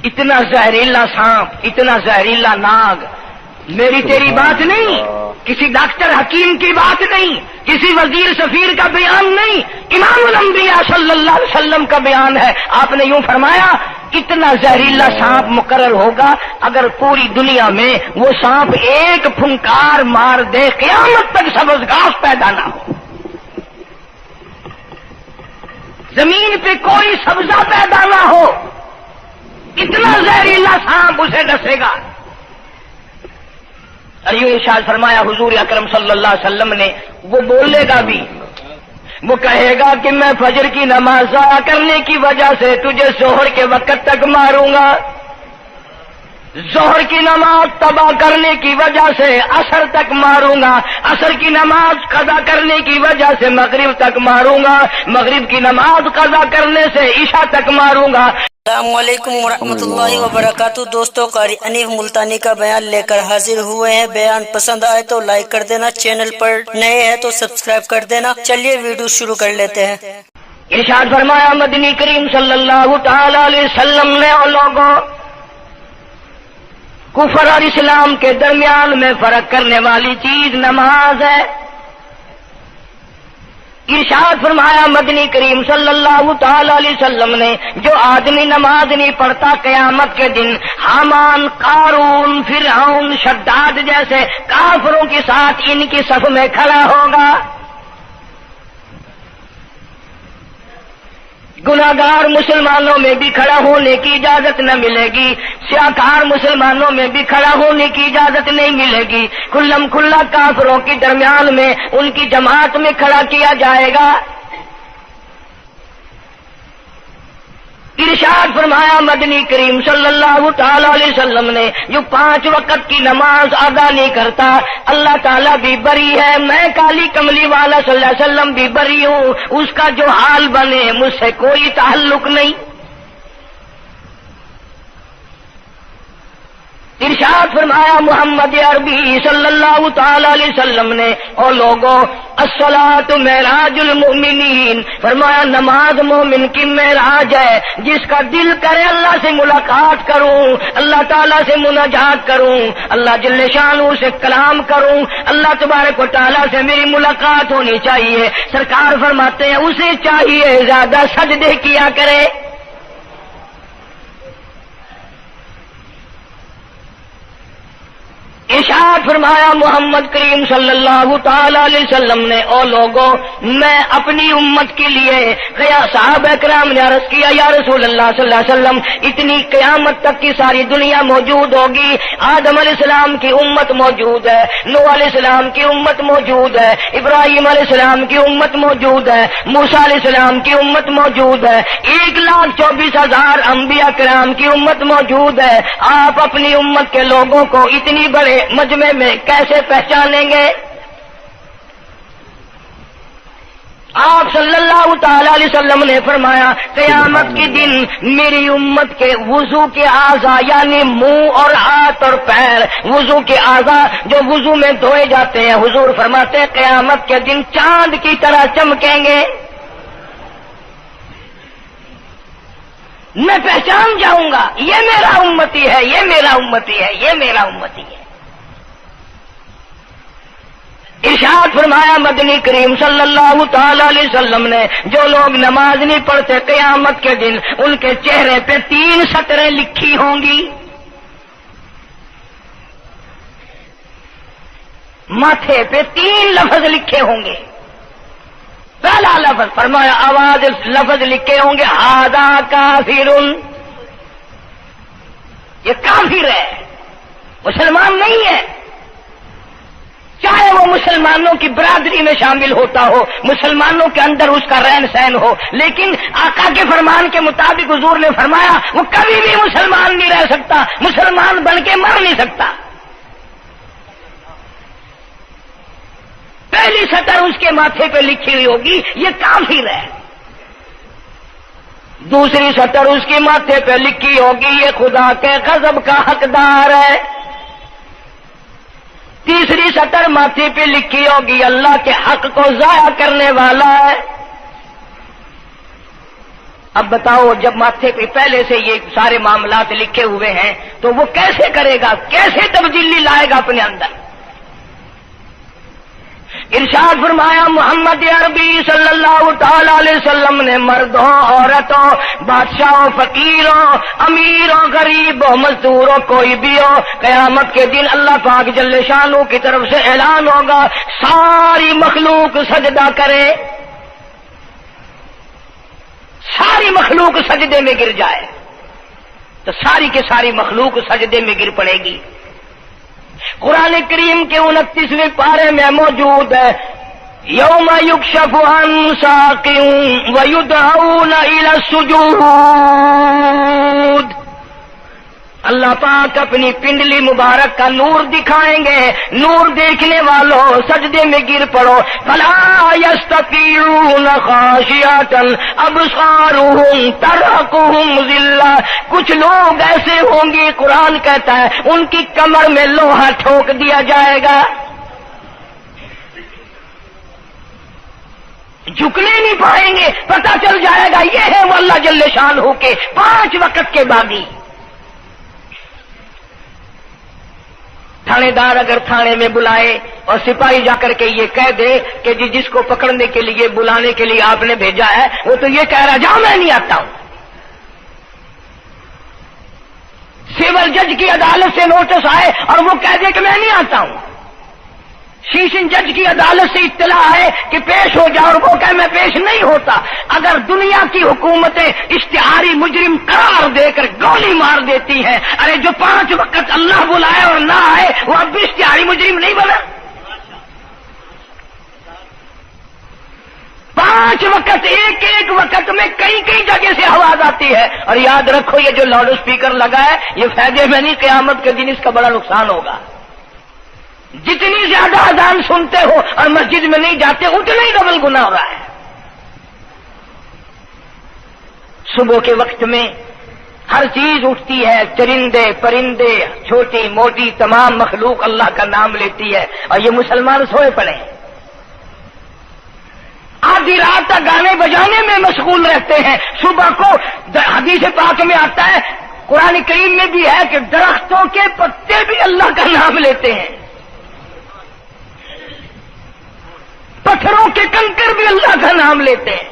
اتنا زہریلا سانپ، اتنا زہریلا ناگ، میری تیری بات نہیں، کسی ڈاکٹر حکیم کی بات نہیں، کسی وزیر سفیر کا بیان نہیں، امام الانبیاء صلی اللہ علیہ وسلم کا بیان ہے۔ آپ نے یوں فرمایا اتنا زہریلا سانپ مقرر ہوگا، اگر پوری دنیا میں وہ سانپ ایک پھنکار مار دے قیامت تک سبز گھاس پیدا نہ ہو، زمین پہ کوئی سبزہ پیدا نہ ہو، اتنا زہریلا سانپ اسے ڈسے گا۔ اور یوں ارشاد فرمایا حضور اکرم صلی اللہ علیہ وسلم نے، وہ بولے گا بھی، وہ کہے گا کہ میں فجر کی نماز ضائع کرنے کی وجہ سے تجھے ظہر کے وقت تک ماروں گا، ظہر کی نماز تباہ کرنے کی وجہ سے عصر تک ماروں گا، عصر کی نماز قضا کرنے کی وجہ سے مغرب تک ماروں گا، مغرب کی نماز قضا کرنے سے عشاء تک ماروں گا۔ السلام علیکم ورحمۃ اللہ وبرکاتہ۔ دوستوں، قاری انیف ملتانی کا بیان لے کر حاضر ہوئے ہیں۔ بیان پسند آئے تو لائک کر دینا، چینل پر نئے ہیں تو سبسکرائب کر دینا۔ چلیے ویڈیو شروع کر لیتے ہیں۔ ارشاد فرمایا مدنی کریم صلی اللہ تعالی علیہ وسلم نے، اور لوگوں، کفر اور اسلام کے درمیان میں فرق کرنے والی چیز نماز ہے۔ ارشاد فرمایا مدنی کریم صلی اللہ تعالی علیہ وسلم نے، جو آدمی نماز نہیں پڑھتا قیامت کے دن حامان، قارون، فرعون، شداد جیسے کافروں کے ساتھ ان کی صف میں کھڑا ہوگا۔ گناہگار مسلمانوں میں بھی کھڑا ہونے کی اجازت نہ ملے گی، سیاکار مسلمانوں میں بھی کھڑا ہونے کی اجازت نہیں ملے گی، کھلم کھلا کافروں کے درمیان میں ان کی جماعت میں کھڑا کیا جائے گا۔ ارشاد فرمایا مدنی کریم صلی اللہ تعالی علیہ وسلم نے، جو 5 وقت کی نماز ادا نہیں کرتا اللہ تعالیٰ بھی بری ہے، میں کالی کملی والا صلی اللہ علیہ وسلم بھی بری ہوں، اس کا جو حال بنے مجھ سے کوئی تعلق نہیں۔ ارشاد فرمایا محمد عربی صلی اللہ تعالی علیہ وسلم نے، اور لوگوں، الصلاۃ معراج المؤمنین، فرمایا نماز مومن کی معراج ہے، جس کا دل کرے اللہ سے ملاقات کروں، اللہ تعالیٰ سے مناجات کروں، اللہ جل شانہ سے کلام کروں، اللہ تبارک و تعالیٰ سے میری ملاقات ہونی چاہیے۔ سرکار فرماتے ہیں اسے چاہیے زیادہ سجدے کیا کرے۔ ارشاد فرمایا محمد کریم صلی اللہ تعالی علیہ وسلم نے، اور لوگوں، میں اپنی امت کے لیے صحابہ اکرام نے عرض کیا یا رسول اللہ صلی اللہ علیہ وسلم، اتنی قیامت تک کی ساری دنیا موجود ہوگی، آدم علیہ السلام کی امت موجود ہے، نوح علیہ السلام کی امت موجود ہے، ابراہیم علیہ السلام کی امت موجود ہے، موسیٰ علیہ السلام کی امت موجود ہے، 1,24,000 انبیاء کرام کی امت موجود ہے۔ آپ اپنی امت کے لوگوں کو اتنی بڑے مجمع میں کیسے پہچانیں گے؟ آپ صلی اللہ تعالی علیہ وسلم نے فرمایا قیامت کے دن میری امت کے وضو کے اعضاء، یعنی منہ اور ہاتھ اور پیر، وضو کے اعضاء جو وضو میں دھوئے جاتے ہیں، حضور فرماتے ہیں قیامت کے دن چاند کی طرح چمکیں گے۔ میں پہچان جاؤں گا یہ میرا امتی ہے، یہ میرا امتی ہے، یہ میرا امتی ہے۔ ارشاد فرمایا مدنی کریم صلی اللہ تعالی علیہ وسلم نے، جو لوگ نماز نہیں پڑھتے قیامت کے دن ان کے چہرے پہ 3 سطریں لکھی ہوں گی، ماتھے پہ 3 لفظ لکھے ہوں گے۔ پہلا لفظ فرمایا آواز لفظ لکھے ہوں گے ھذا کافر، یہ کافر ہے، مسلمان نہیں ہے، چاہے وہ مسلمانوں کی برادری میں شامل ہوتا ہو، مسلمانوں کے اندر اس کا رہن سہن ہو، لیکن آقا کے فرمان کے مطابق حضور نے فرمایا وہ کبھی بھی مسلمان نہیں رہ سکتا، مسلمان بن کے مر نہیں سکتا۔ پہلی سطر اس کے ماتھے پہ لکھی ہوئی ہوگی یہ کافر ہے، دوسری سطر اس کے ماتھے پہ لکھی ہوگی یہ خدا کے غضب کا حقدار ہے، تیسری سطر ماتھے پہ لکھی ہوگی اللہ کے حق کو ضائع کرنے والا ہے، اب بتاؤ جب ماتھے پہ پہلے سے یہ سارے معاملات لکھے ہوئے ہیں تو وہ کیسے کرے گا، کیسے تبدیلی لائے گا اپنے اندر؟ ارشاد فرمایا محمد عربی صلی اللہ تعالی علیہ وسلم نے مردوں، عورتوں، بادشاہوں، فقیروں، امیروں، غریبوں، مزدوروں، کوئی بھی ہو، قیامت کے دن اللہ پاک جل شانہ کی طرف سے اعلان ہوگا ساری مخلوق سجدہ کرے، ساری مخلوق سجدے میں گر جائے تو ساری کی ساری مخلوق سجدے میں گر پڑے گی۔ قرآن کریم کے 29ویں پارے میں موجود ہے یوم یکشف عن ساق ویدعون الی السجود، اللہ پاک اپنی پنڈلی مبارک کا نور دکھائیں گے، نور دیکھنے والوں سجدے میں گر پڑو، فلا یستطیعون خاشعۃ ابصارهم ترهقهم ذلہ، کچھ لوگ ایسے ہوں گے قرآن کہتا ہے ان کی کمر میں لوہا ٹھوک دیا جائے گا، جھکنے نہیں پائیں گے، پتہ چل جائے گا یہ ہے وہ اللہ جل شانہ کے 5 وقت کے باغی۔ تھانے دار اگر تھانے میں بلائے اور سپاہی جا کر کے یہ کہہ دے کہ جی جس کو پکڑنے کے لیے بلانے کے لیے آپ نے بھیجا ہے وہ تو یہ کہہ رہا جاؤ میں نہیں آتا ہوں، سول جج کی عدالت سے نوٹس آئے اور وہ کہہ دے کہ میں نہیں آتا ہوں، سیشن جج کی عدالت سے اطلاع ہے کہ پیش ہو جاؤ اور وہ کہے میں پیش نہیں ہوتا، اگر دنیا کی حکومتیں اشتہاری مجرم قرار دے کر گولی مار دیتی ہیں، ارے جو 5 وقت اللہ بلائے اور نہ آئے وہ اب بھی اشتہاری مجرم نہیں بنا؟ 5 وقت ایک وقت میں کئی جگہ سے آواز آتی ہے، اور یاد رکھو یہ جو لاؤڈ اسپیکر لگا ہے یہ فائدے میں نہیں، قیامت کے دن اس کا بڑا نقصان ہوگا، جتنی زیادہ اذان سنتے ہو اور مسجد میں نہیں جاتے اتنا ہی ڈبل گناہ ہو رہا ہے۔ صبح کے وقت میں ہر چیز اٹھتی ہے، چرندے پرندے چھوٹی موٹی تمام مخلوق اللہ کا نام لیتی ہے، اور یہ مسلمان سوئے پڑے ہیں، آدھی رات تک گانے بجانے میں مشغول رہتے ہیں، صبح کو حدیث پاک میں آتا ہے، قرآن کریم میں بھی ہے کہ درختوں کے پتے بھی اللہ کا نام لیتے ہیں، پتھروں کے کنکر بھی اللہ کا نام لیتے ہیں،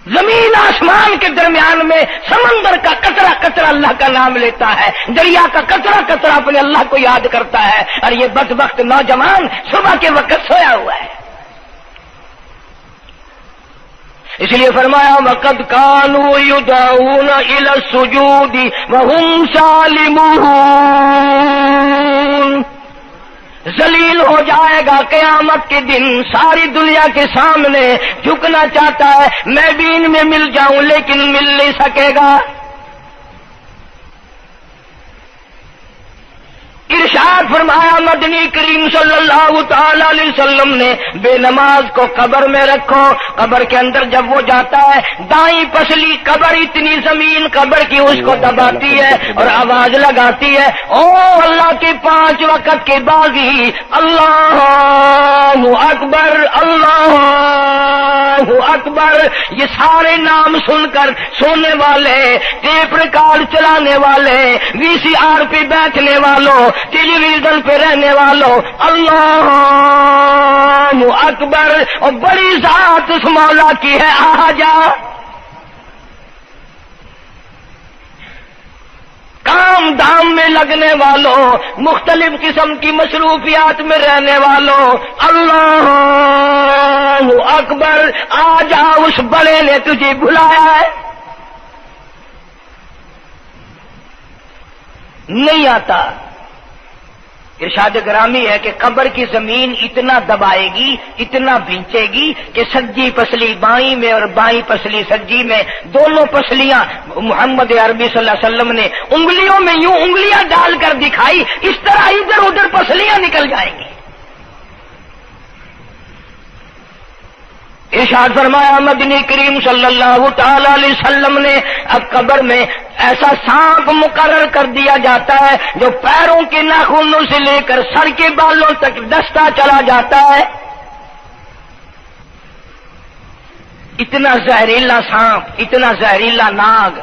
زمین آسمان کے درمیان میں سمندر کا قطرہ قطرہ اللہ کا نام لیتا ہے، دریا کا قطرہ قطرہ اپنے اللہ کو یاد کرتا ہے، اور یہ بدبخت نوجوان صبح کے وقت سویا ہوا ہے۔ اس لیے فرمایا وَقَدْ كَانُوا يُدْعَوْنَ إِلَى السُّجُودِ وَهُمْ سَالِمُونَ، ذلیل ہو جائے گا قیامت کے دن، ساری دنیا کے سامنے جھکنا چاہتا ہے میں بھی ان میں مل جاؤں لیکن مل نہیں سکے گا۔ ارشاد فرمایا مدنی کریم صلی اللہ تعالی علیہ وسلم نے بے نماز کو قبر میں رکھو، قبر کے اندر جب وہ جاتا ہے دائیں پسلی قبر اتنی زمین قبر کی اس کو دباتی ہے اور آواز لگاتی ہے او اللہ کے 5 وقت کے باغی، اللہ اکبر اللہ اکبر، یہ سارے نام سن کر سونے والے، ٹیپ ریکارڈ چلانے والے، وی سی آر پہ بیٹھنے والوں، ٹیلی ویژن پہ رہنے والوں اللہ اکبر، اور بڑی ذات اس مولا کی ہے آ جا، کام دام میں لگنے والوں، مختلف قسم کی مصروفیات میں رہنے والوں اللہ اکبر، آ جا اس بڑے نے تجھے بلایا ہے، نہیں آتا۔ ارشاد گرامی ہے کہ قبر کی زمین اتنا دبائے گی، اتنا بھینچے گی کہ سجی پسلی بائیں میں اور بائیں پسلی سجی میں، دونوں پسلیاں محمد عربی صلی اللہ علیہ وسلم نے انگلیوں میں یوں انگلیاں ڈال کر دکھائی، اس طرح ادھر ادھر پسلیاں نکل جائیں گی۔ ارشاد فرمایا مدنی کریم صلی اللہ تعالی علیہ وسلم نے اب قبر میں ایسا سانپ مقرر کر دیا جاتا ہے جو پیروں کے ناخنوں سے لے کر سر کے بالوں تک ڈستا چلا جاتا ہے، اتنا زہریلا سانپ، اتنا زہریلا ناگ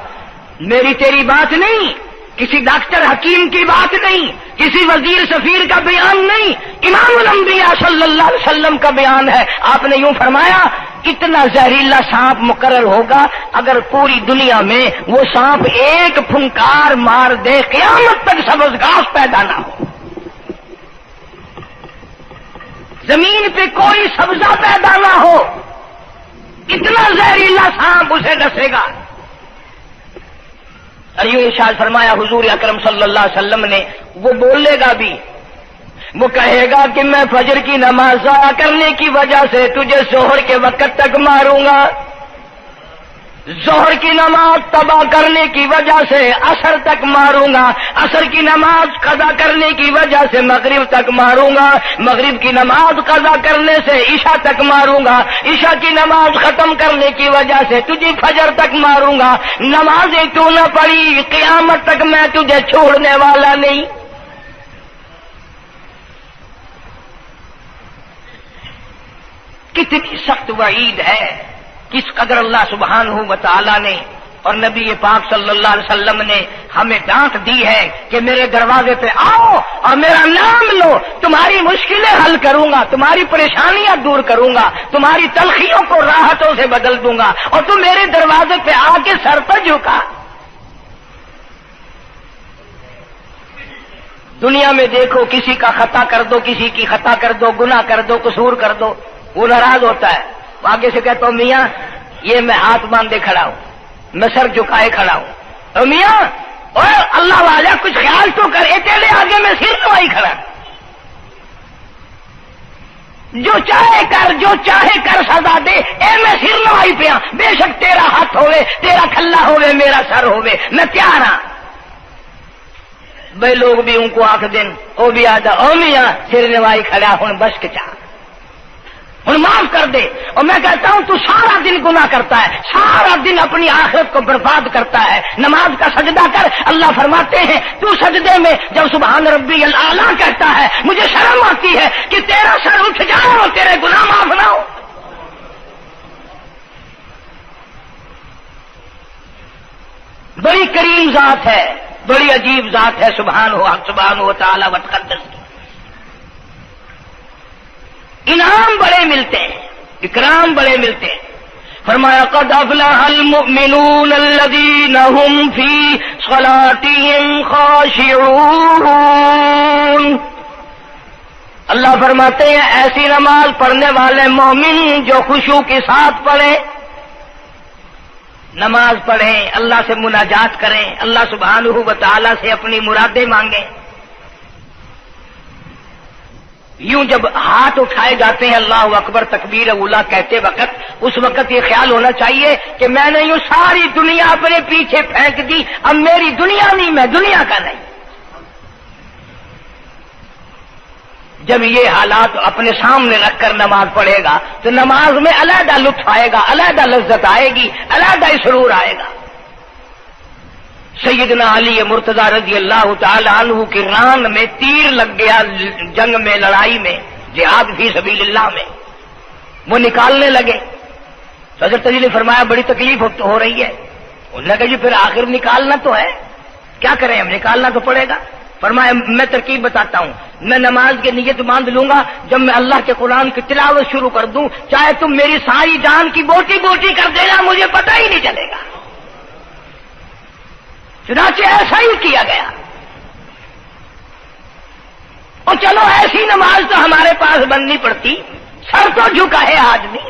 میری تیری بات نہیں، کسی ڈاکٹر حکیم کی بات نہیں، کسی وزیر سفیر کا بیان نہیں، امام الانبیاء صلی اللہ علیہ وسلم کا بیان ہے۔ آپ نے یوں فرمایا اتنا زہریلا سانپ مقرر ہوگا، اگر پوری دنیا میں وہ سانپ ایک پھنکار مار دے قیامت تک سبز گھاس پیدا نہ ہو، زمین پہ کوئی سبزہ پیدا نہ ہو، اتنا زہریلا سانپ اسے ڈسے گا۔ اور یوں ارشاد فرمایا حضور اکرم صلی اللہ علیہ وسلم نے، وہ بولے گا بھی، وہ کہے گا کہ میں فجر کی نماز ضائع کرنے کی وجہ سے تجھے ظہر کے وقت تک ماروں گا، ظہر کی نماز تباہ کرنے کی وجہ سے عصر تک ماروں گا، عصر کی نماز قضا کرنے کی وجہ سے مغرب تک ماروں گا، مغرب کی نماز قضا کرنے سے عشاء تک ماروں گا، عشاء کی نماز ختم کرنے کی وجہ سے تجھے فجر تک ماروں گا، نمازیں تو نہ پڑھی قیامت تک میں تجھے چھوڑنے والا نہیں۔ کتنی سخت وعید ہے، کس قدر اللہ سبحانہ و تعالی نے اور نبی پاک صلی اللہ علیہ وسلم نے ہمیں ڈانٹ دی ہے کہ میرے دروازے پہ آؤ اور میرا نام لو، تمہاری مشکلیں حل کروں گا، تمہاری پریشانیاں دور کروں گا، تمہاری تلخیوں کو راحتوں سے بدل دوں گا، اور تم میرے دروازے پہ آ کے سر پر جھکا۔ دنیا میں دیکھو، کسی کا خطا کر دو، کسی کی خطا کر دو، گناہ کر دو، قصور کر دو، وہ ناراض ہوتا ہے، آگے سے کہتا ہوں میاں یہ میں ہاتھ باندھے کھڑا ہوں، میں سر جھکائے کھڑا ہوں، اور میاں اور اللہ والا کچھ خیال تو کر، تیرے آگے میں سر نوائی کھڑا، جو چاہے کر، جو چاہے کر سزا دے، اے میں سر نوائی پہ ہاں، بے شک تیرا ہاتھ ہوئے، تیرا کھلا ہوئے، میرا سر ہوئے، میں تیار ہاں۔ بھائی لوگ بھی ان کو آنکھ دن، وہ بھی آدھا او میاں سر نوائی کھڑا ہوں، بس کے چاہ ہوں معاف کر دے۔ اور میں کہتا ہوں تو سارا دن گناہ کرتا ہے، سارا دن اپنی آخرت کو برباد کرتا ہے، نماز کا سجدہ کر، اللہ فرماتے ہیں تو سجدے میں جب سبحان ربی الاعلیٰ کہتا ہے مجھے شرم آتی ہے کہ تیرا سر اٹھ جائے اور تیرے گناہ معاف نہ ہو۔ بڑی کریم ذات ہے، بڑی عجیب ذات ہے سبحانہ و تعالی و تقدس کی، انعام بڑے ملتے ہیں، اکرام بڑے ملتے ہیں۔ فرمایا قد افلح المؤمنون الذین هم فی صلاتهم خاشعون۔ اللہ فرماتے ہیں ایسی نماز پڑھنے والے مومن جو خشوع کے ساتھ پڑھیں، نماز پڑھیں، اللہ سے مناجات کریں، اللہ سبحانہ و تعالی سے اپنی مرادیں مانگیں۔ یوں جب ہاتھ اٹھائے جاتے ہیں اللہ اکبر تکبیر اولا کہتے وقت، اس وقت یہ خیال ہونا چاہیے کہ میں نے یوں ساری دنیا اپنے پیچھے پھینک دی، اب میری دنیا نہیں، میں دنیا کا نہیں۔ جب یہ حالات اپنے سامنے رکھ کر نماز پڑھے گا تو نماز میں علیحدہ لطف آئے گا، علیحدہ لذت آئے گی، علیحدہ سرور آئے گا۔ سیدنا علی مرتضی رضی اللہ تعالی عنہ کی ران میں تیر لگ گیا، جنگ میں، لڑائی میں، جہاد فی سبیل اللہ میں، وہ نکالنے لگے تو حضرت علی نے فرمایا بڑی تکلیف ہو رہی ہے۔ انہوں نے کہا جی پھر آخر نکالنا تو ہے، کیا کریں ہم، نکالنا تو پڑے گا۔ فرمایا میں ترکیب بتاتا ہوں، میں نماز کی نیت باندھ لوں گا، جب میں اللہ کے قرآن کی تلاوت شروع کر دوں چاہے تم میری ساری جان کی بوٹی بوٹی کر دینا، مجھے پتہ ہی نہیں چلے گا۔ چنانچہ ایسا ہی کیا گیا، اور چلو ایسی نماز تو ہمارے پاس بننی پڑتی، سر تو جھکا ہے آدمی۔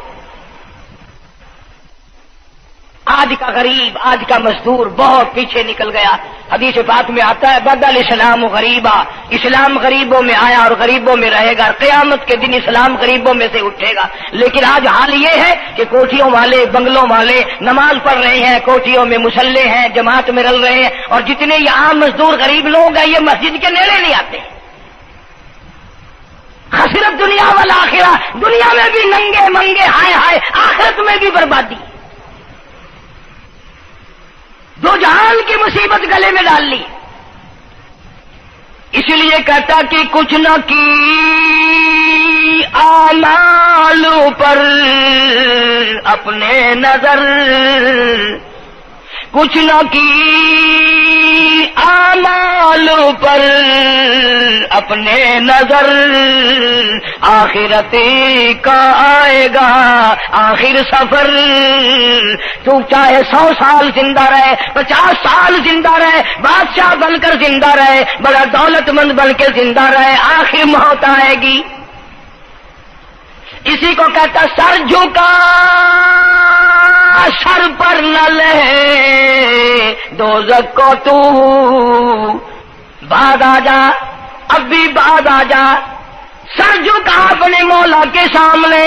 آج کا غریب، آج کا مزدور بہت پیچھے نکل گیا۔ حدیث پاک میں آتا ہے بدل اسلام غریبا، اسلام غریبوں میں آیا اور غریبوں میں رہے گا، قیامت کے دن اسلام غریبوں میں سے اٹھے گا۔ لیکن آج حال یہ ہے کہ کوٹھیوں والے، بنگلوں والے نماز پڑھ رہے ہیں، کوٹھیوں میں مصلے ہیں، جماعت میں رل رہے ہیں، اور جتنے یہ عام مزدور غریب لوگ ہیں یہ مسجد کے نیڑے نہیں آتے۔ خسرت دنیا والآخرہ، دنیا میں بھی ننگے منگے، ہائے ہائے، آخرت میں بھی بربادی، دو جہان کی مصیبت گلے میں ڈال لی۔ اس لیے کہتا کہ کچھ نہ کی اعمال پر اپنے نظر، کچھ نہ کی اعمال پر اپنے نظر، آخرت کا آئے گا آخر سفر۔ تو چاہے 100 سال زندہ رہے، 50 سال زندہ رہے، بادشاہ بن کر زندہ رہے، بڑا دولت مند بن کے زندہ رہے، آخر موت آئے گی۔ اسی کو کہتا سر جھکا سر پر نہ لے دوزخ کو تو، بعد آ جا اب بھی بعد آ جا، سر جھکا اپنے مولا کے سامنے۔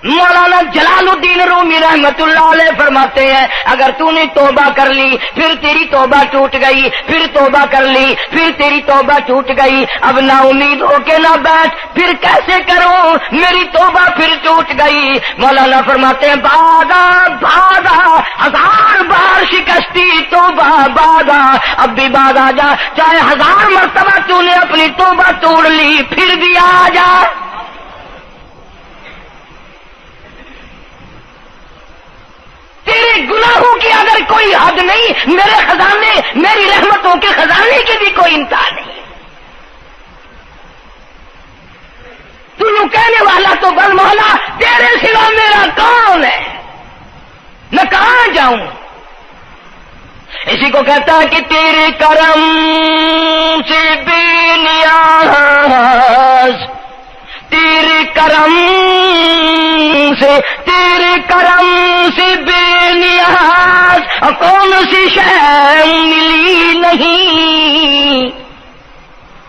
مولانا جلال الدین رومی رحمت اللہ علیہ فرماتے ہیں اگر تو نے توبہ کر لی پھر تیری توبہ ٹوٹ گئی، پھر توبہ کر لی پھر تیری توبہ ٹوٹ گئی، اب نا امید ہو کے نہ بیٹھ، پھر کیسے کروں میری توبہ پھر ٹوٹ گئی۔ مولانا فرماتے ہیں بادا بادا 1000 بار شکستی توبہ بادا، اب بھی بعد آ جا، چاہے 1000 مرتبہ تو نے اپنی توبہ توڑ لی پھر بھی آ جا۔ تیرے گناہوں کی اگر کوئی حد نہیں، میرے خزانے میری رحمتوں کے خزانے کی بھی کوئی انتہا نہیں۔ تو یوں کہنے والا تو بل مولا تیرے سوا میرا کون ہے، میں کہاں جاؤں؟ اسی کو کہتا ہے کہ تیرے کرم سے بے نیاز، تیرے کرم سے بے نیاز، کون سی شے ملی نہیں،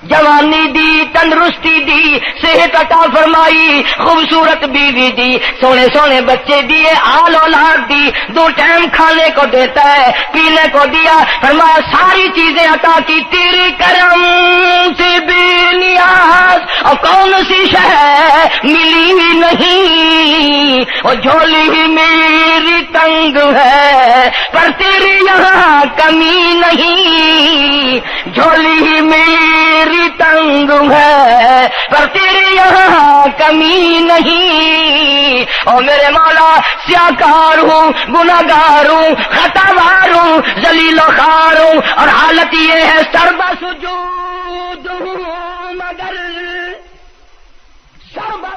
جوانی دی تندرستی دی، صحت عطا فرمائی، خوبصورت بیوی دی، سونے سونے بچے دیے، آل اولاد دی، 2 ٹائم کھانے کو دیتا ہے، پینے کو دیا، فرمایا ساری چیزیں عطا کی، تیرے کرم سے بے نیاز، اور کون سی شے ملی نہیں، اور جھولی ہی میری تنگ ہے پر تیرے یہاں کمی نہیں، جھولی ہی میری تنگ ہے پر تیرے یہاں کمی نہیں، اور میرے مولا سیاکار ہوں، گناہگار ہوں، خطاوار ہوں، ذلیل و خوار ہوں، اور حالت یہ ہے سربا سجود ہوں مگر سربا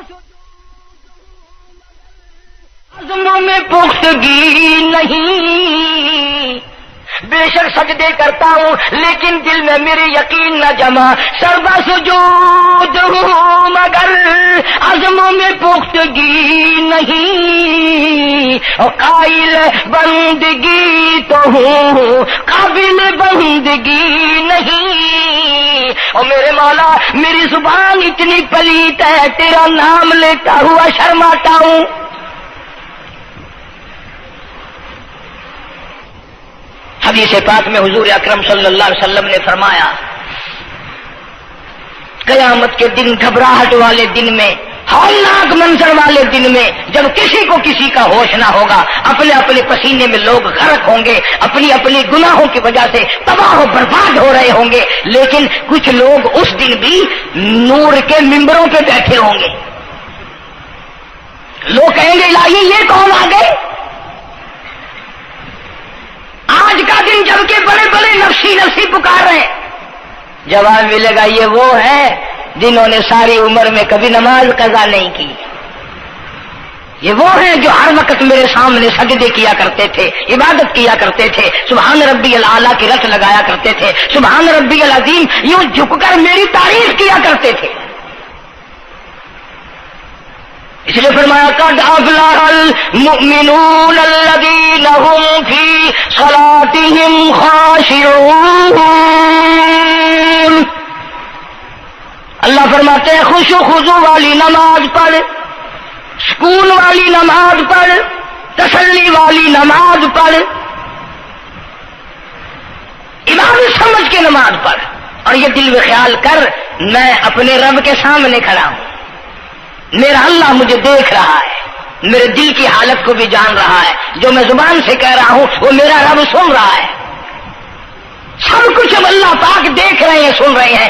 عزموں میں پختگی نہیں، بے شک سجدے کرتا ہوں لیکن دل میں میرے یقین نہ جمع، سربا سجود ہوں مگر عزموں میں پختگی نہیں، اور قائل بندگی تو ہوں قابل بندگی نہیں، اور میرے مولا میری زبان اتنی پلیت ہے تیرا نام لیتا ہوا شرماتا ہوں۔ حدیث پاک میں حضور اکرم صلی اللہ علیہ وسلم نے فرمایا قیامت کے دن، گھبراہٹ والے دن میں، ہولناک منظر والے دن میں، جب کسی کو کسی کا ہوش نہ ہوگا، اپنے اپنے پسینے میں لوگ غرق ہوں گے، اپنی اپنی گناہوں کی وجہ سے تباہ و برباد ہو رہے ہوں گے، لیکن کچھ لوگ اس دن بھی نور کے ممبروں پہ بیٹھے ہوں گے، لوگ کہیں گے الہی یہ کون آ گئے؟ آج کا دن جب کہ بڑے بڑے نفسی پکار رہے ہیں، جواب ملے گا یہ وہ ہے جنہوں نے ساری عمر میں کبھی نماز قضا نہیں کی، یہ وہ ہیں جو ہر وقت میرے سامنے سجدے کیا کرتے تھے، عبادت کیا کرتے تھے، سبحان ربی الاعلیٰ کی رٹ لگایا کرتے تھے، سبحان ربی العظیم یوں جھک کر میری تعریف کیا کرتے تھے۔ اس لیے فرمایا قد افلح المؤمنون الذین هم فی صلاتهم خاشعون، اللہ فرماتے ہیں خوش و خضوع والی نماز پڑھ، سکون والی نماز پڑھ، تسلی والی نماز پڑھ، عبادت سمجھ کے نماز پڑھ، اور یہ دل میں خیال کر میں اپنے رب کے سامنے کھڑا ہوں، میرا اللہ مجھے دیکھ رہا ہے، میرے دل کی حالت کو بھی جان رہا ہے، جو میں زبان سے کہہ رہا ہوں وہ میرا رب سن رہا ہے، سب کچھ اب اللہ پاک دیکھ رہے ہیں، سن رہے ہیں۔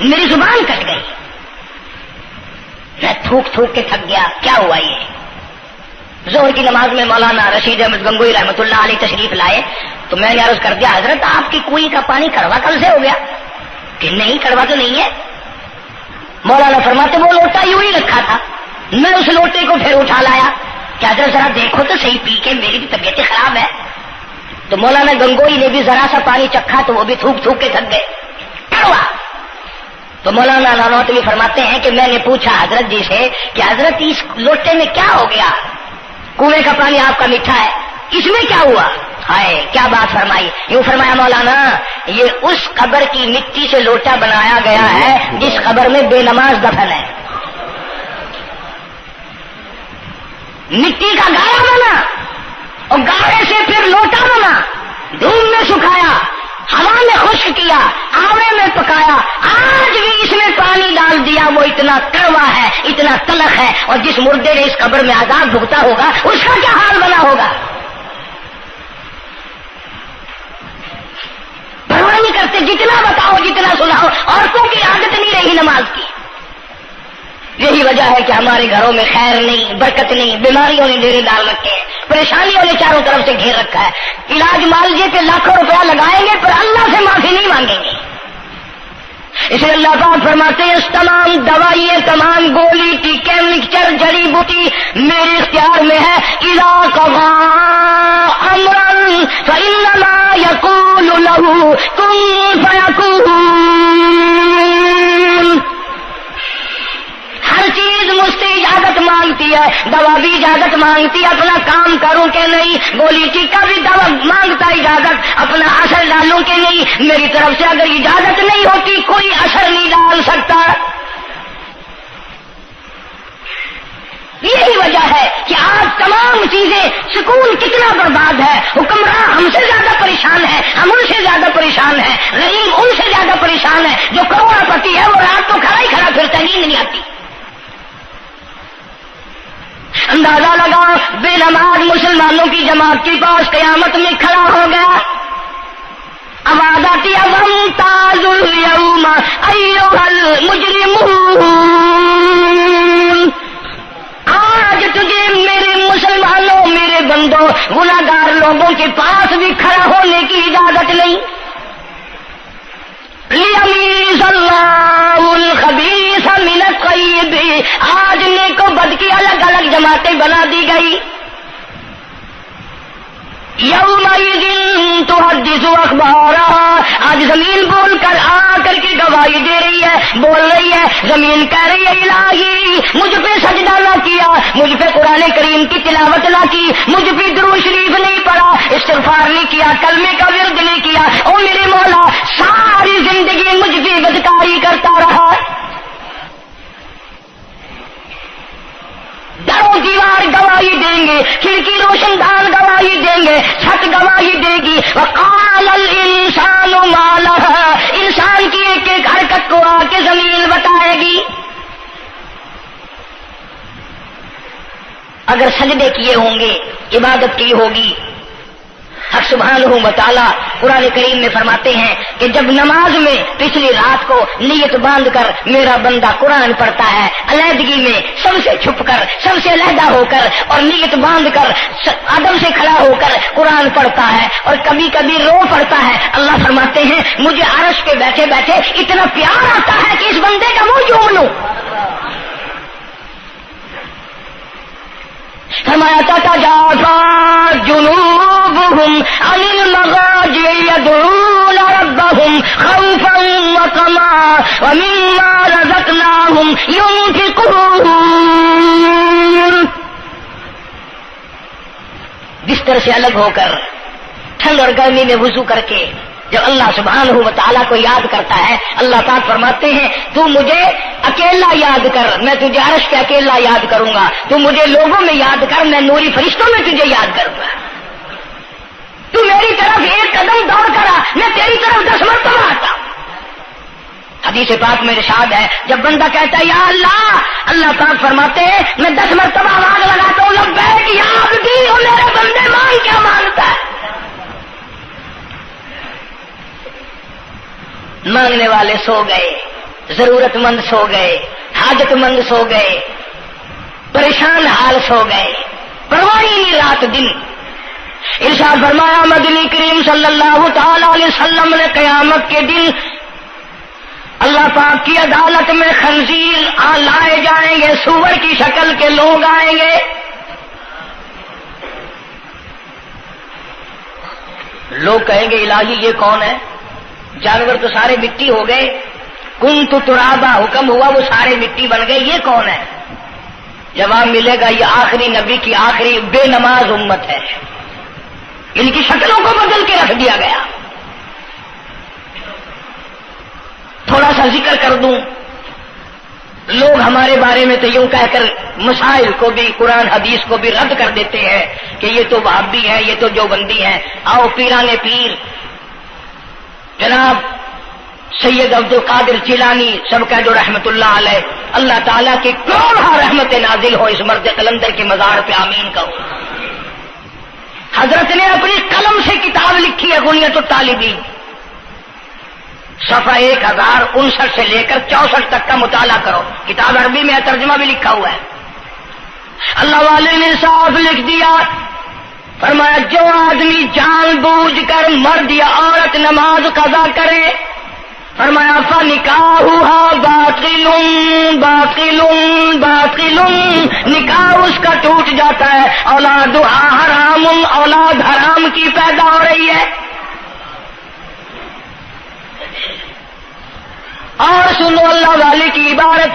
میری زبان کٹ گئی، میں تھوک تھوک کے تھک گیا. کیا ہوا یہ؟ ظہر کی نماز میں مولانا رشید احمد گنگوئی رحمۃ اللہ علیہ تشریف لائے تو میں نے عرض کر دیا حضرت آپ کی کنویں کا پانی کڑوا کل سے ہو گیا؟ کہ نہیں کڑوا تو نہیں ہے. مولانا فرماتے وہ لوٹا یوں ہی رکھا تھا. میں اس لوٹے کو پھر اٹھا لایا کہ حضرت ذرا دیکھو تو صحیح پی کے میری بھی طبیعت خراب ہے. تو مولانا گنگوئی نے بھی ذرا سا پانی چکھا تو وہ بھی تھوک تھوک کے تھک گئے. کڑوا. تو مولانا نانوتوی فرماتے ہیں کہ میں نے پوچھا حضرت جی سے کہ حضرت اس لوٹے میں کیا ہو گیا؟ کنویں کا پانی آپ کا میٹھا ہے، اس میں کیا ہوا؟ ہائے کیا بات فرمائی. یوں فرمایا مولانا یہ اس قبر کی مٹی سے لوٹا بنایا گیا ہے جس قبر میں بے نماز دفن ہے. مٹی کا گاڑا بنا اور گاڑے سے پھر لوٹا بنا، دھوپ میں سکھایا، ہوا میں خشک کیا، آوے میں پکایا، آج بھی اس میں پانی ڈال دیا. وہ اتنا کڑوا ہے، اتنا تلخ ہے، اور جس مردے نے اس قبر میں عذاب بھگتا ہوگا اس کا کیا حال بنا ہوگا؟ پرواہ نہیں کرتے، جتنا بتاؤ جتنا سناؤ. عورتوں کی عادت نہیں رہی نماز کی. یہی وجہ ہے کہ ہمارے گھروں میں خیر نہیں، برکت نہیں، بیماریوں نے ڈیرے ڈال رکھے ہیں، پریشانیوں نے چاروں طرف سے گھیر رکھا ہے. علاج معالجے کے لاکھوں روپیہ لگائیں گے پر اللہ سے معافی نہیں مانگیں گے. اسے اللہ پاک فرماتے ہیں اس تمام دوائیں، تمام گولی ٹیکے مکسچر جڑی بوٹی میرے اختیار میں ہے. اذا قضى امرا فانما يقول له كن فيكون. ہر چیز مجھ سے اجازت مانگتی ہے، دوا بھی اجازت مانگتی ہے اپنا کام کروں کہ نہیں، گولی ٹیکا بھی دوا مانگتا اجازت اپنا اثر ڈالوں کہ نہیں. میری طرف سے اگر اجازت نہیں ہوتی کوئی اثر نہیں ڈال سکتا. یہی وجہ ہے کہ آج تمام چیزیں، سکون کتنا برباد ہے. حکمراں ہم سے زیادہ پریشان ہے، ہم ان سے زیادہ پریشان ہیں، غریب ان سے زیادہ پریشان ہے. جو کروڑ پتی ہے وہ رات تو کھڑا ہی کھڑا پھرتا، نیند نہیں آتی. اندازہ لگا بے نماز مسلمانوں کی جماعت کے پاس قیامت میں کھڑا ہو گیا. آواز آتی ہے وامتازوا اليوم ایھا المجرمون. آج تجھے میرے مسلمانوں، میرے بندوں، گناہگار لوگوں کے پاس بھی کھڑا ہونے کی اجازت نہیں. لیمیز اللہ الخبیث من الطیب. آج نیک و بد کی الگ الگ جماعتیں بنا دی گئی. یومئذ تحدث اخبارها. آج زمین بول کر آ کر کے گواہی دے رہی ہے، بول رہی ہے. زمین کہہ رہی ہے الہی مجھ پہ سجدہ نہ کیا، مجھ پہ قرآن کریم کی تلاوت نہ کی، مجھ پہ درود شریف نہیں پڑھا، استغفار نہیں کیا، کلمے کا ورد نہیں کیا. او میرے مولا ساری زندگی مجھ پہ بدکاری کرتا رہا. درو دیوار گواہی دیں گے، کھڑکی روشن دان گواہی دیں گے، چھت گواہی دے گی. وقال الانسان ما لها. انسان کی ایک ایک حرکت کو آ کے زمین بتائے گی. اگر سجدے کیے ہوں گے، عبادت کی ہوگی. حق سبحانہ و تعالی قرآن کریم میں فرماتے ہیں کہ جب نماز میں پچھلی رات کو نیت باندھ کر میرا بندہ قرآن پڑھتا ہے، علیحدگی میں سب سے چھپ کر، سب سے علیحدہ ہو کر اور نیت باندھ کر ادب سے کھڑا ہو کر قرآن پڑھتا ہے اور کبھی کبھی رو پڑھتا ہے، اللہ فرماتے ہیں مجھے عرش پہ بیٹھے بیٹھے اتنا پیار آتا ہے کہ اس بندے کا منہ چوم لوں. فرمایا تتجافى جنوبهم عن المضاجع يدعون ربهم خوفا وطمعا ومما رزقناهم ينفقون. بستر سے الگ ہو کر ٹھنڈ اور گرمی میں وضو کر کے جب اللہ سبحانہ و تعالیٰ کو یاد کرتا ہے، اللہ پاک فرماتے ہیں تو مجھے اکیلا یاد کر، میں تجھے عرش پہ اکیلا یاد کروں گا. تو مجھے لوگوں میں یاد کر، میں نوری فرشتوں میں تجھے یاد کروں گا. تو میری طرف ایک قدم دوڑ کر آ، میں تیری طرف 10 مرتبہ آتا. حدیث پاک میں ارشاد ہے جب بندہ کہتا ہے یا اللہ، اللہ پاک فرماتے ہیں میں 10 مرتبہ آواز لگاتا ہوں لبیک یا عبدی، اور میرے بندے مانگ کیا مانگتا ہے. مانگنے والے سو گئے، ضرورت مند سو گئے، حاجت مند سو گئے، پریشان حال سو گئے، پرواہ ہی نہیں رات دن۔ ارشاد فرمایا مدنی کریم صلی اللہ تعالی علیہ وسلم نے قیامت کے دن اللہ پاک کی عدالت میں خنزیر لائے جائیں گے، سور کی شکل کے لوگ آئیں گے، لوگ کہیں گے الہی یہ کون ہے؟ جانور تو سارے مٹی ہو گئے، کنت ترابا حکم ہوا وہ سارے مٹی بن گئے، یہ کون ہے؟ جواب ملے گا یہ آخری نبی کی آخری بے نماز امت ہے، ان کی شکلوں کو بدل کے رکھ دیا گیا۔ تھوڑا سا ذکر کر دوں، لوگ ہمارے بارے میں تو یوں کہہ کر مسائل کو بھی قرآن حدیث کو بھی رد کر دیتے ہیں کہ یہ تو وہابی ہے، یہ تو دیوبندی ہے۔ آؤ پیران پیر جناب سید عبد القادر جیلانی سب کہہ دو رحمت اللہ علیہ، اللہ تعالیٰ کی کروڑ رحمت نازل ہو اس مرد قلندر کے مزار پہ، آمین کہو۔ حضرت نے اپنی قلم سے کتاب لکھی ہے غنیت الطالبین، صفحہ 1059 سے لے کر 64 تک کا مطالعہ کرو، کتاب عربی میں ترجمہ بھی لکھا ہوا ہے۔ اللہ والے نے صاف لکھ دیا، فرمایا جو آدمی جان بوجھ کر مرد یا عورت نماز قضا کرے، فرمایا فَنِكَاحُهَا بَاطِلٌ بَاطِلٌ بَاطِلٌ، نکاح اس کا ٹوٹ جاتا ہے، اولادها حرام، اولاد حرام کی پیدا ہو رہی ہے۔ اور سنو اللہ والے کی عبارت،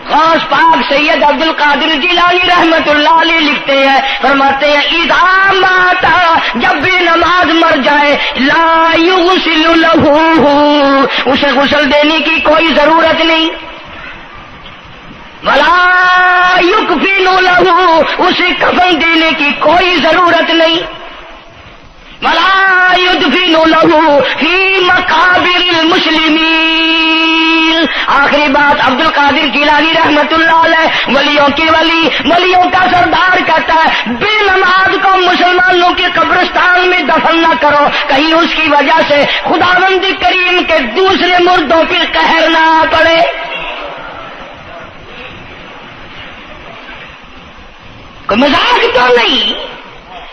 غوث پاک سید عبد القادر جیلانی رحمت اللہ علیہ لکھتے ہیں، فرماتے ہیں اذا مات، جب بھی نماز مر جائے، لا یغسل لہ، اسے غسل دینے کی کوئی ضرورت نہیں، ولا یکفن لہ، اسے کفن دینے کی کوئی ضرورت نہیں، ولا یدفن لہ فی مقابر المسلمین۔ آخری بات عبد القادر جیلانی رحمت اللہ علیہ، ولیوں کی ولی، ولیوں کا سردار کہتا ہے بے نماز کو مسلمانوں کے قبرستان میں دفن نہ کرو، کہیں اس کی وجہ سے خداوند کریم کے دوسرے مردوں پر قہر نہ پڑے۔ کوئی مذاق تو نہیں،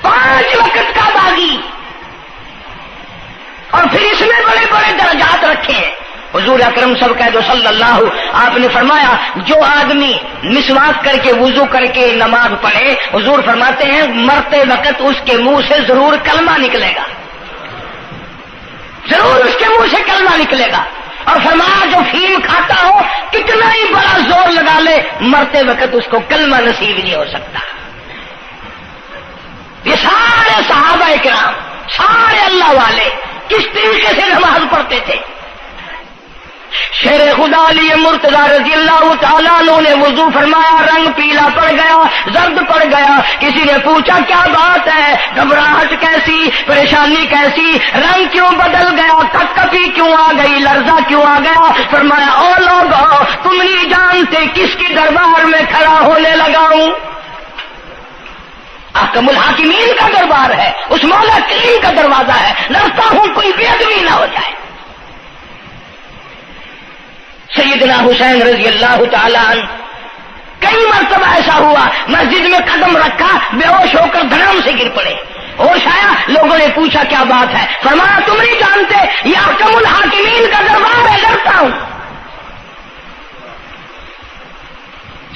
5 وقت کا باغی، اور پھر اس میں بڑے بڑے درجات رکھے ہیں۔ حضور اکرم صلی اللہ علیہ وسلم آپ نے فرمایا جو آدمی مسواک کر کے وضو کر کے نماز پڑھے، حضور فرماتے ہیں مرتے وقت اس کے منہ سے ضرور کلمہ نکلے گا، ضرور اس کے منہ سے کلمہ نکلے گا۔ اور فرمایا جو فیم کھاتا ہو کتنا ہی بڑا زور لگا لے، مرتے وقت اس کو کلمہ نصیب نہیں ہو سکتا۔ یہ سارے صحابہ کرام، سارے اللہ والے کس طریقے سے نماز پڑھتے تھے۔ شیر خدا علی مرتضی رضی اللہ تعالیٰ عنہ نے وضو فرمایا، رنگ پیلا پڑ گیا، زرد پڑ گیا، کسی نے پوچھا کیا بات ہے، گھبراہٹ کیسی، پریشانی کیسی، رنگ کیوں بدل گیا، کپکپی کیوں آ گئی، لرزہ کیوں آ گیا؟ فرمایا او لوگو تم نہیں جانتے کس کی دربار میں کھڑا ہونے لگا ہوں، احکم الحاکمین کا دربار ہے، اس مولا کریم کا دروازہ ہے، ڈرتا ہوں کوئی بے ادبی نہ ہو جائے۔ سیدنا حسین رضی اللہ تعالیٰ عنہ کئی مرتبہ ایسا ہوا مسجد میں قدم رکھا، بے ہوش ہو کر دھڑام سے گر پڑے، ہوش آیا، لوگوں نے پوچھا کیا بات ہے، فرمایا تم نہیں جانتے یہ احکم الحاکمین کا دربار ہے، ڈرتا ہوں۔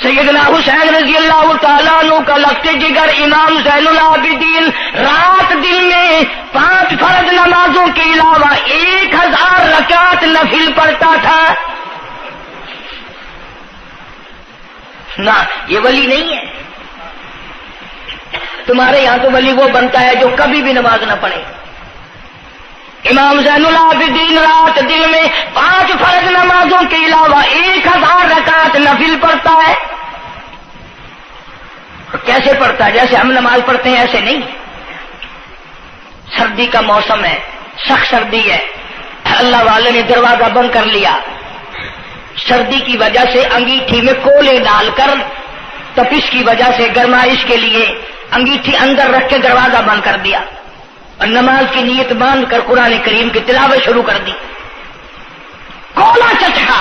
سیدنا حسین رضی اللہ تعالیٰ عنہ کا لگتے جگر امام زین العابدین رات دن میں 5 فرض نمازوں کے علاوہ 1000 رکعت نفل پڑھتا تھا۔ نہ یہ ولی نہیں ہے، تمہارے یہاں تو ولی وہ بنتا ہے جو کبھی بھی نماز نہ پڑھے۔ امام زین العابدین رات دن میں 5 فرض نمازوں کے علاوہ 1000 رکعت نفل پڑھتا ہے۔ کیسے پڑھتا ہے؟ جیسے ہم نماز پڑھتے ہیں ایسے نہیں، سردی کا موسم ہے، سخت سردی ہے، اللہ والے نے دروازہ بند کر لیا، سردی کی وجہ سے انگیٹھی میں کولے ڈال کر، تپش کی وجہ سے گرمائش کے لیے انگیٹھی اندر رکھ کے دروازہ بند کر دیا، اور نماز کی نیت باندھ کر قرآن کریم کی تلاوت شروع کر دی، کولا چچکا،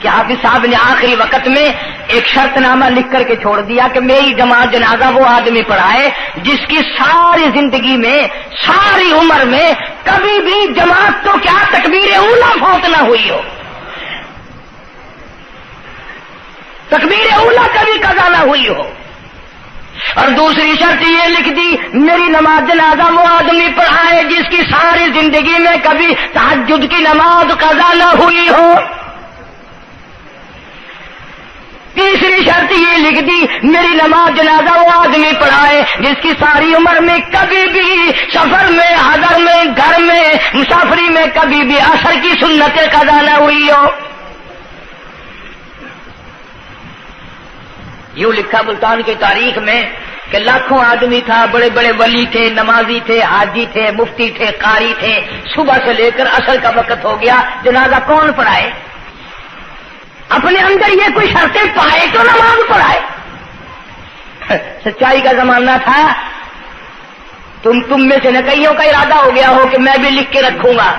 کہ حافظ صاحب نے آخری وقت میں ایک شرط نامہ لکھ کر کے چھوڑ دیا کہ میری جماعت جنازہ وہ آدمی پڑھائے جس کی ساری زندگی میں ساری عمر میں کبھی بھی جماعت تو کیا تکبیر اولا فوت نہ ہوئی ہو، تکبیر اولا کبھی قضا نہ ہوئی ہو۔ اور دوسری شرط یہ لکھ دی میری نماز جنازہ وہ آدمی پڑھائے جس کی ساری زندگی میں کبھی تہجد کی نماز قضا نہ ہوئی ہو۔ تیسری شرط یہ لکھ دی میری نماز جنازہ وہ آدمی پڑھائے جس کی ساری عمر میں کبھی بھی سفر میں، حضر میں، گھر میں، مسافری میں کبھی بھی عصر کی سنت قضا نہ ہوئی ہو۔ یوں لکھا ملتان کی تاریخ میں کہ لاکھوں آدمی تھا، بڑے بڑے ولی تھے، نمازی تھے، حاجی تھے، مفتی تھے، قاری تھے، صبح سے لے کر عصر کا وقت ہو گیا، جنازہ کون پڑھائے؟ اپنے اندر یہ کوئی شرطیں پائے تو نماز پڑھائے۔ سچائی کا زمانہ تھا، تم میں سے نہ کئیوں کا ارادہ ہو گیا ہو کہ میں بھی لکھ کے رکھوں گا،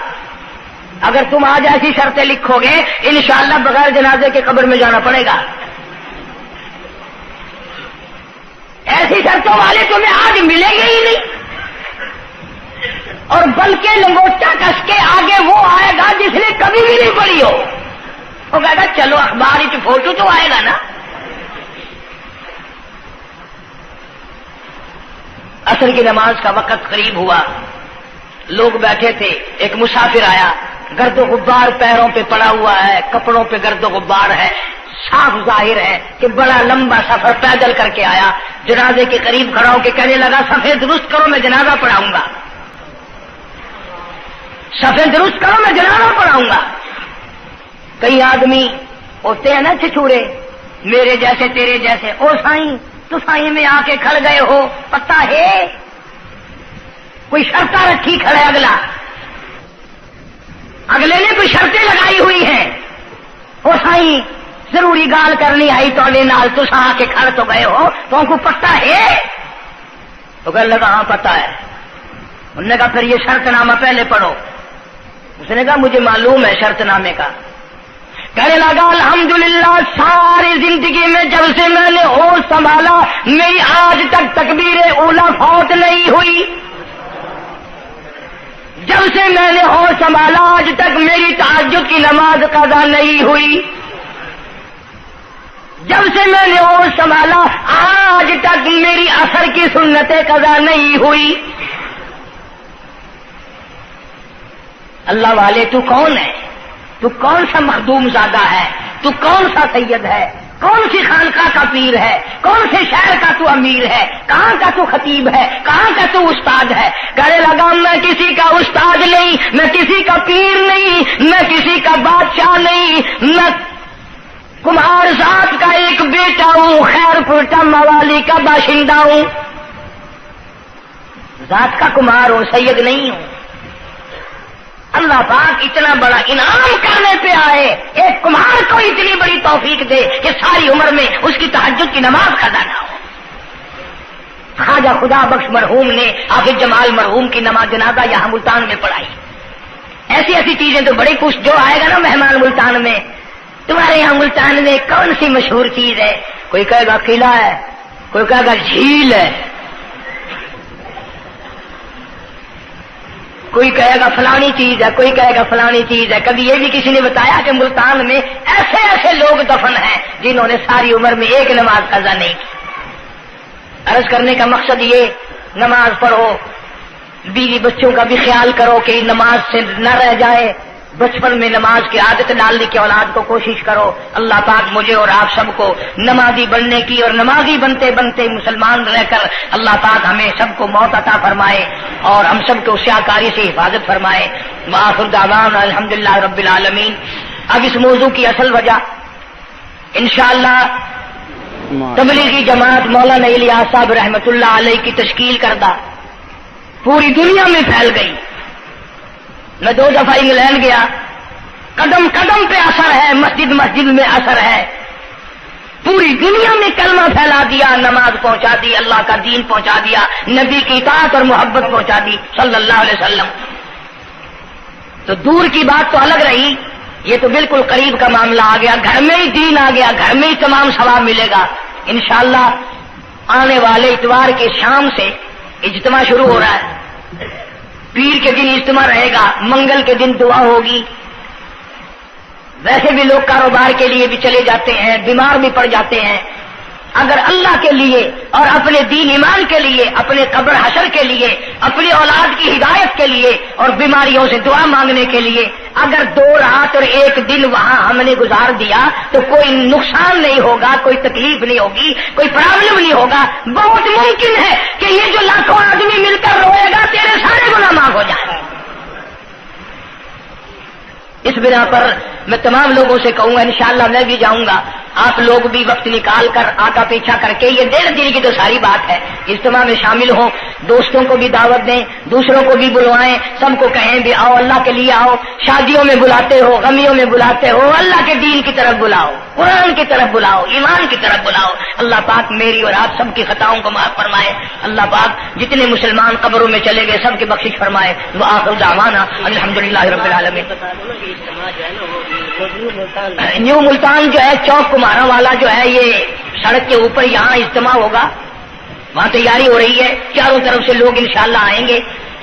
اگر تم آج ایسی شرطیں لکھو گے انشاءاللہ بغیر جنازے کے قبر میں جانا پڑے گا۔ ایسی شرطوں والے تمہیں آج ملیں گے ہی نہیں، اور بلکہ لنگوٹا کس کے آگے وہ آئے گا جس نے کبھی بھی نہیں پڑھی ہو، وہ کہے گا چلو اخبار کی فوٹو تو آئے گا نا۔ عصر کی نماز کا وقت قریب ہوا، لوگ بیٹھے تھے، ایک مسافر آیا، گرد و غبار پیروں پہ پڑا ہوا ہے، کپڑوں پہ گرد و غبار ہے، صاف ظاہر ہے کہ بڑا لمبا سفر پیدل کر کے آیا۔ جنازے کے قریب کھڑا ہو کے کہنے لگا صفیں درست کرو میں جنازہ پڑھاؤں گا، صفیں درست کرو میں جنازہ پڑھاؤں گا۔ کئی آدمی ہوتے ہیں نا چھچورے، میرے جیسے تیرے جیسے، او سائیں تو سائیں میں آ کے کھڑ گئے ہو، پتہ ہے کوئی شرطیں رکھی کھڑے، اگلے نے کوئی شرطیں لگائی ہوئی ہیں، او سائیں ضروری گال کرنی آئی تو نال تو آ کے کھڑ تو گئے ہو، تو ان کو پتہ ہے؟ تو کہنے لگا ہاں پتہ ہے۔ انہوں نے کہا پھر یہ شرط نامہ پہلے پڑھو۔ اس نے کہا مجھے معلوم ہے شرط نامے کا۔ کہنے لگا الحمدللہ ساری زندگی میں جب سے میں نے ہوش سنبھالا میری آج تک تکبیر اولا فوت نہیں ہوئی، جب سے میں نے ہوش سنبھالا آج تک میری تہجد کی نماز قضا نہیں ہوئی، جب سے میں نے ہوش سنبھالا آج تک میری عصر کی سنتیں قضا نہیں ہوئی۔ اللہ والے تو کون ہے؟ تو کون سا مخدوم زادہ ہے؟ تو کون سا سید ہے؟ کون سی خانقاہ کا پیر ہے؟ کون سے شہر کا تو امیر ہے؟ کہاں کا تو خطیب ہے؟ کہاں کا تو استاد ہے؟ کہنے لگا میں کسی کا استاد نہیں، میں کسی کا پیر نہیں، میں کسی کا بادشاہ نہیں، میں کمہار ذات کا ایک بیٹا ہوں، خیر پورٹا موالی کا باشندہ ہوں، ذات کا کمہار ہوں، سید نہیں ہوں۔ اللہ پاک اتنا بڑا انعام کرنے پہ آئے، ایک کمہار کو اتنی بڑی توفیق دے کہ ساری عمر میں اس کی تہجد کی نماز قضا نہ ہو۔ خواجہ خدا بخش مرحوم نے حافظ جمال مرحوم کی نماز جنازہ یہاں ملتان میں پڑھائی۔ ایسی ایسی چیزیں تو بڑی کچھ، جو آئے گا نا مہمان ملتان میں، تمہارے یہاں ملتان میں کون سی مشہور چیز ہے؟ کوئی کہے گا قلعہ ہے، کوئی کہے گا جھیل ہے، کوئی کہے گا فلانی چیز ہے، کوئی کہے گا فلانی چیز ہے۔ کبھی یہ بھی کسی نے بتایا کہ ملتان میں ایسے ایسے لوگ دفن ہیں جنہوں نے ساری عمر میں ایک نماز قضا نہیں کی۔ عرض کرنے کا مقصد یہ، نماز پڑھو، بیوی بچوں کا بھی خیال کرو کہ نماز سے نہ رہ جائے، بچپن میں نماز کی عادت ڈالنے کی اولاد کو کوشش کرو۔ اللہ پاک مجھے اور آپ سب کو نمازی بننے کی اور نمازی بنتے بنتے مسلمان رہ کر اللہ پاک ہمیں سب کو موت عطا فرمائے اور ہم سب کو سیاکاری سے حفاظت فرمائے۔ وآخر دعوانا الحمدللہ رب العالمین۔ اب اس موضوع کی اصل وجہ انشاءاللہ تبلیغی جماعت مولانا الیاس صاحب رحمۃ اللہ علیہ کی تشکیل کردہ پوری دنیا میں پھیل گئی۔ میں 2 دفعہ انگلینڈ گیا، قدم قدم پہ اثر ہے، مسجد مسجد میں اثر ہے، پوری دنیا میں کلمہ پھیلا دیا، نماز پہنچا دی، اللہ کا دین پہنچا دیا، نبی کی اطاعت اور محبت پہنچا دی صلی اللہ علیہ وسلم۔ تو دور کی بات تو الگ رہی، یہ تو بالکل قریب کا معاملہ آ گیا، گھر میں ہی دین آ گیا، گھر میں ہی تمام ثواب ملے گا انشاءاللہ۔ آنے والے اتوار کے شام سے اجتماع شروع ہو رہا ہے، پیر کے دن اجتماع رہے گا، منگل کے دن دعا ہوگی۔ ویسے بھی لوگ کاروبار کے لیے بھی چلے جاتے ہیں، بیمار بھی پڑ جاتے ہیں، اگر اللہ کے لیے اور اپنے دین ایمان کے لیے، اپنے قبر حشر کے لیے، اپنی اولاد کی ہدایت کے لیے اور بیماریوں سے دعا مانگنے کے لیے اگر 2 رات اور 1 دن وہاں ہم نے گزار دیا تو کوئی نقصان نہیں ہوگا، کوئی تکلیف نہیں ہوگی، کوئی پرابلم نہیں ہوگا۔ بہت ممکن ہے کہ یہ جو لاکھوں آدمی مل کر روئے گا تیرے سارے گناہ معاف ہو جائیں۔ اس بنا پر میں تمام لوگوں سے کہوں گا انشاءاللہ میں بھی جاؤں گا، آپ لوگ بھی وقت نکال کر آقا پیچھا کر کے، یہ 1.5 دن کی تو ساری بات ہے، اجتماع میں شامل ہوں، دوستوں کو بھی دعوت دیں، دوسروں کو بھی بلوائیں، سب کو کہیں بھی آؤ، اللہ کے لیے آؤ، شادیوں میں بلاتے ہو، غمیوں میں بلاتے ہو، اللہ کے دین کی طرف بلاؤ، قرآن کی طرف بلاؤ، ایمان کی طرف بلاؤ۔ اللہ پاک میری اور آپ سب کی خطاؤں کو معاف فرمائے، اللہ پاک جتنے مسلمان قبروں میں چلے گئے سب کی بخشش فرمائے۔ وآخر دعوانا الحمدللہ رب العالمین۔ نیو ملتان جو ہے چوک کمارا والا جو ہے، یہ سڑک کے اوپر یہاں اجتماع ہوگا، وہاں تیاری ہو رہی ہے، چاروں طرف سے لوگ انشاءاللہ آئیں گے۔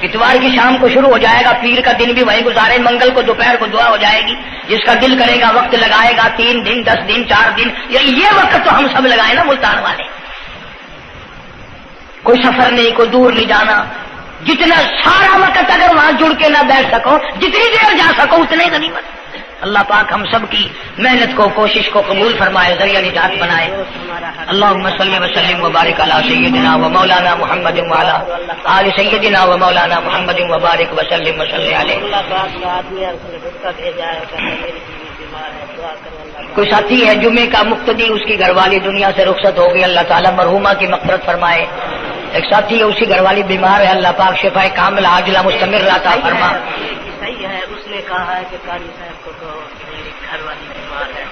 اتوار کی شام کو شروع ہو جائے گا، پیر کا دن بھی وہیں گزارے، منگل کو دوپہر کو دعا ہو جائے گی، جس کا دل کرے گا وقت لگائے گا، 3 دن 10 دن 4 دن، یہ وقت تو ہم سب لگائے نا ملتان والے، کوئی سفر نہیں، کوئی دور نہیں جانا، جتنا سارا وقت اگر وہاں جڑ کے نہ بیٹھ سکو، جتنی دیر جا سکو اتنے غنیمت۔ اللہ پاک ہم سب کی محنت کو، کوشش کو قبول فرمائے، ذریعہ نجات بنائے۔ اللہم صلی وسلم وبارک علی سیدنا و مولانا محمد وعلی آل سیدنا و مولانا محمد وبارک وسلم وصلی علیہ۔ کوئی ساتھی ہے جمعے کا مقتدی، اس کی گھر والی دنیا سے رخصت ہو گئی، اللہ تعالیٰ مرحومہ کی مغفرت فرمائے۔ ایک ساتھی ہے، اسی گھر والی بیمار ہے، اللہ پاک شفائے کاملہ عاجلہ مستمر عطا فرما۔ صحیح ہے، اس نے کہا ہے کہ قاری صاحب کو تو میری گھر والی بیمار ہے،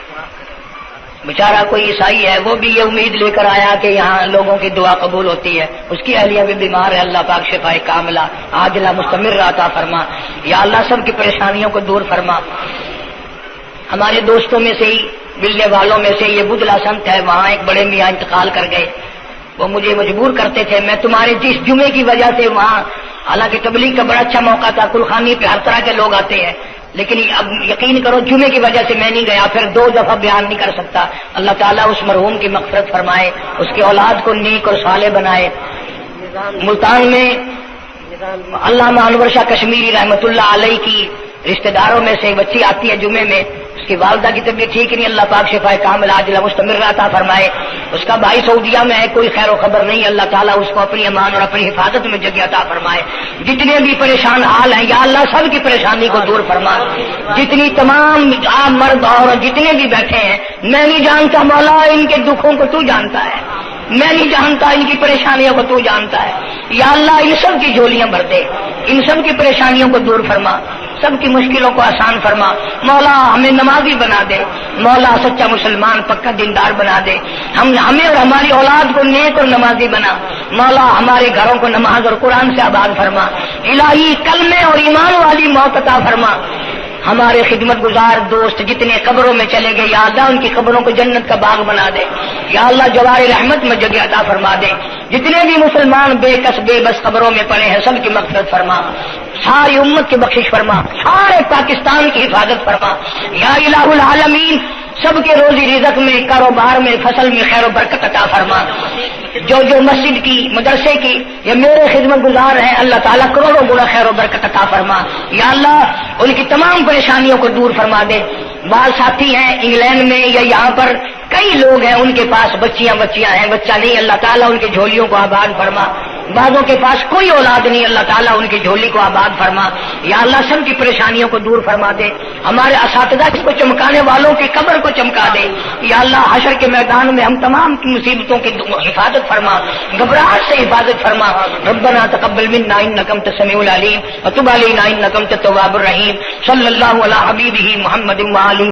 بیچارہ کوئی عیسائی ہے، وہ بھی یہ امید لے کر آیا کہ یہاں لوگوں کی دعا قبول ہوتی ہے، اس کی اہلیہ بھی بیمار ہے، اللہ پاک شفائے کاملہ عاجلہ مستمر عطا فرما۔ یا اللہ سب کی پریشانیوں کو دور فرما۔ ہمارے دوستوں میں سے ہی، ملنے والوں میں سے یہ بدلا سنت ہے، وہاں ایک بڑے میاں انتقال کر گئے، وہ مجھے مجبور کرتے تھے، میں تمہارے جس جمعے کی وجہ سے وہاں، حالانکہ تبلیغ کا بڑا اچھا موقع تھا، کلخانی پہ ہر طرح کے لوگ آتے ہیں، لیکن اب یقین کرو جمعے کی وجہ سے میں نہیں گیا، پھر 2 دفعہ بیان نہیں کر سکتا۔ اللہ تعالیٰ اس مرحوم کی مغفرت فرمائے، اس کی اولاد کو نیک اور صالح بنائے۔ ملتان میں علامہ انور شاہ کشمیری رحمت اللہ علیہ کی رشتہ داروں میں سے بچی آتی ہے جمعے میں، اس کی والدہ کی طبیعت ٹھیک نہیں، اللہ پاک شفائے کاملہ عاجلہ مستمر عطا فرمائے۔ اس کا بھائی سعودیہ میں ہے، کوئی خیر و خبر نہیں، اللہ تعالیٰ اس کو اپنی امان اور اپنی حفاظت میں جگہ عطا فرمائے۔ جتنے بھی پریشان حال ہیں یا اللہ سب کی پریشانی کو دور فرما۔ جتنی تمام عام مرد اور جتنے بھی بیٹھے ہیں، میں نہیں جانتا مولا ان کے دکھوں کو تو جانتا ہے، میں نہیں جانتا ان کی پریشانیوں کو تو جانتا ہے، یا اللہ ان سب کی جھولیاں بھر دے، ان سب کی پریشانیوں کو دور فرما، سب کی مشکلوں کو آسان فرما۔ مولا ہمیں نمازی بنا دے، مولا سچا مسلمان پکا دیندار بنا دے، ہمیں اور ہماری اولاد کو نیک اور نمازی بنا، مولا ہمارے گھروں کو نماز اور قرآن سے آباد فرما، الہی کلمے اور ایمان والی موت عطا فرما۔ ہمارے خدمت گزار دوست جتنے قبروں میں چلے گئے یا اللہ ان کی قبروں کو جنت کا باغ بنا دے، یا اللہ جوار رحمت میں جگہ عطا فرما دے۔ جتنے بھی مسلمان بے کس بے بس قبروں میں پڑے ہیں سب کی مغفرت فرما، ساری امت کی بخشش فرما، سارے پاکستان کی حفاظت فرما یا الہ العالمین۔ سب کے روزی رزق میں، کاروبار میں، فصل میں خیر و برکت عطا فرما۔ جو مسجد کی، مدرسے کی یا میرے خدمت گزار ہیں اللہ تعالیٰ کروڑوں گنا خیر و برکت عطا فرما، یا اللہ ان کی تمام پریشانیوں کو دور فرما دے۔ بعض ساتھی ہیں انگلینڈ میں یا یہاں پر کئی لوگ ہیں ان کے پاس بچیاں ہیں، بچہ نہیں، اللہ تعالیٰ ان کی جھولیوں کو آباد فرما۔ بعضوں کے پاس کوئی اولاد نہیں، اللہ تعالیٰ ان کی جھولی کو آباد فرما، یا اللہ سب کی پریشانیوں کو دور فرما دے۔ ہمارے اساتذہ کو چمکانے والوں کی قبر کو چمکا دے، یا اللہ حشر کے میدان میں ہم تمام کی مصیبتوں کی حفاظت فرما، گھبراہٹ سے حفاظت فرما۔ ربنا تقبل منا انک انت السمیع العلیم وتب علینا انک انت التواب الرحیم۔ صلی اللہ علی حبیبہ محمد وآلہ